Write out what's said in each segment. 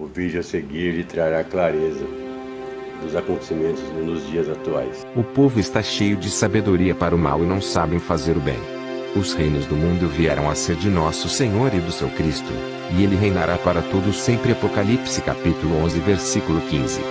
O vídeo a seguir lhe trará clareza dos acontecimentos nos dias atuais. O povo está cheio de sabedoria para o mal e não sabem fazer o bem. Os reinos do mundo vieram a ser de nosso Senhor e do seu Cristo, e ele reinará para todos sempre. Apocalipse capítulo 11 versículo 15.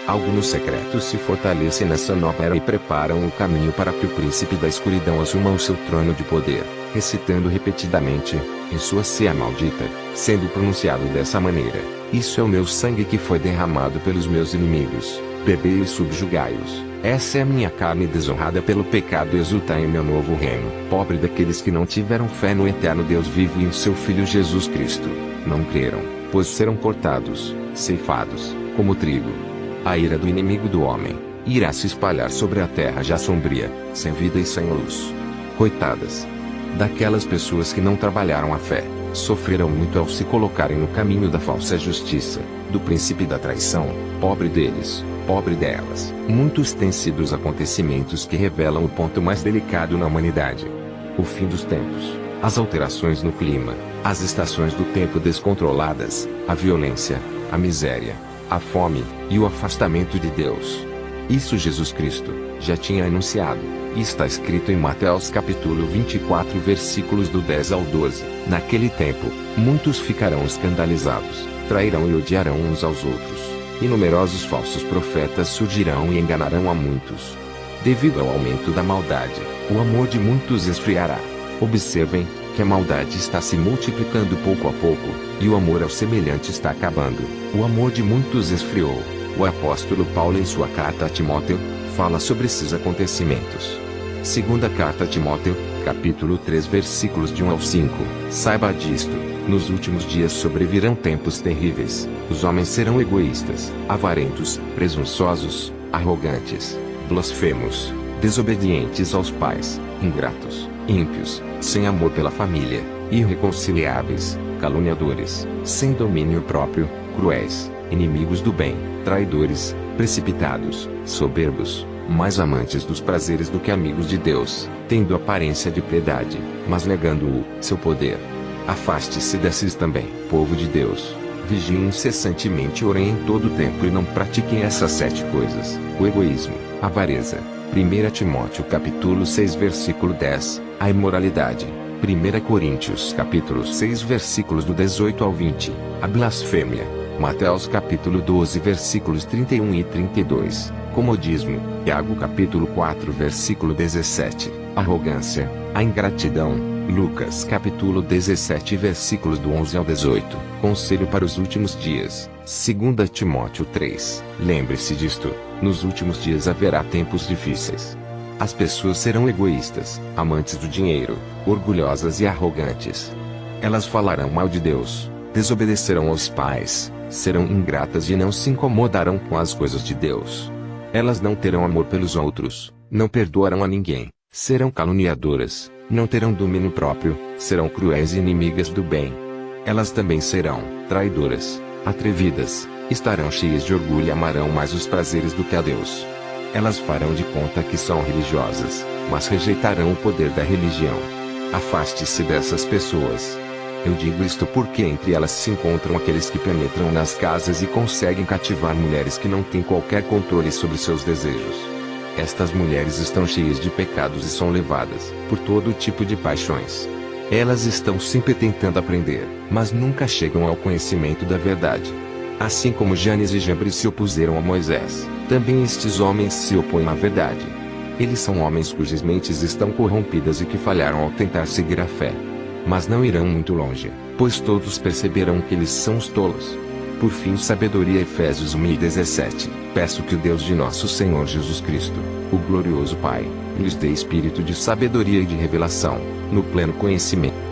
Alguns secretos se fortalecem nessa nova era e preparam o caminho para que o príncipe da escuridão assuma o seu trono de poder, recitando repetidamente, em sua ceia maldita, sendo pronunciado dessa maneira: isso é o meu sangue que foi derramado pelos meus inimigos, bebei e subjugai-os. Essa é a minha carne desonrada pelo pecado, e exultai em meu novo reino. Pobre daqueles que não tiveram fé no eterno Deus vivo e em seu Filho Jesus Cristo. Não creram, pois serão cortados, ceifados, como trigo. A ira do inimigo do homem irá se espalhar sobre a terra já sombria, sem vida e sem luz. Coitadas daquelas pessoas que não trabalharam a fé, sofrerão muito ao se colocarem no caminho da falsa justiça, do príncipe da traição. Pobre deles, pobre delas. Muitos têm sido os acontecimentos que revelam o ponto mais delicado na humanidade: o fim dos tempos, as alterações no clima, as estações do tempo descontroladas, a violência, a miséria, a fome, e o afastamento de Deus. Isso Jesus Cristo já tinha anunciado, e está escrito em Mateus capítulo 24 versículos do 10 ao 12. Naquele tempo, muitos ficarão escandalizados, trairão e odiarão uns aos outros, e numerosos falsos profetas surgirão e enganarão a muitos. Devido ao aumento da maldade, o amor de muitos esfriará. Observem que a maldade está se multiplicando pouco a pouco, e o amor ao semelhante está acabando. O amor de muitos esfriou. O apóstolo Paulo, em sua carta a Timóteo, fala sobre esses acontecimentos. Segunda carta a Timóteo, capítulo 3 versículos de 1 ao 5. Saiba disto: nos últimos dias sobrevirão tempos terríveis. Os homens serão egoístas, avarentos, presunçosos, arrogantes, blasfemos, desobedientes aos pais, ingratos, ímpios, sem amor pela família, irreconciliáveis, caluniadores, sem domínio próprio, cruéis, inimigos do bem, traidores, precipitados, soberbos, mais amantes dos prazeres do que amigos de Deus, tendo aparência de piedade, mas negando seu poder. Afaste-se desses também, povo de Deus. Vigiem incessantemente, orem em todo o tempo e não pratiquem essas 7 coisas: o egoísmo, a avareza, 1 Timóteo capítulo 6 versículo 10, a imoralidade, 1 Coríntios capítulo 6 versículos do 18 ao 20, a blasfêmia, Mateus capítulo 12 versículos 31 e 32, comodismo, Tiago capítulo 4 versículo 17, arrogância, a ingratidão, Lucas capítulo 17 versículos do 11 ao 18, conselho para os últimos dias, 2 Timóteo 3, lembre-se disto: nos últimos dias haverá tempos difíceis. As pessoas serão egoístas, amantes do dinheiro, orgulhosas e arrogantes. Elas falarão mal de Deus, desobedecerão aos pais, serão ingratas e não se incomodarão com as coisas de Deus. Elas não terão amor pelos outros, não perdoarão a ninguém, serão caluniadoras, não terão domínio próprio, serão cruéis e inimigas do bem. Elas também serão traidoras, atrevidas, estarão cheias de orgulho e amarão mais os prazeres do que a Deus. Elas farão de conta que são religiosas, mas rejeitarão o poder da religião. Afaste-se dessas pessoas. Eu digo isto porque entre elas se encontram aqueles que penetram nas casas e conseguem cativar mulheres que não têm qualquer controle sobre seus desejos. Estas mulheres estão cheias de pecados e são levadas por todo tipo de paixões. Elas estão sempre tentando aprender, mas nunca chegam ao conhecimento da verdade. Assim como Janes e Jambres se opuseram a Moisés, também estes homens se opõem à verdade. Eles são homens cujas mentes estão corrompidas e que falharam ao tentar seguir a fé. Mas não irão muito longe, pois todos perceberão que eles são os tolos. Por fim, sabedoria. Efésios 1:17. Peço que o Deus de nosso Senhor Jesus Cristo, o glorioso Pai, lhes dê espírito de sabedoria e de revelação, no pleno conhecimento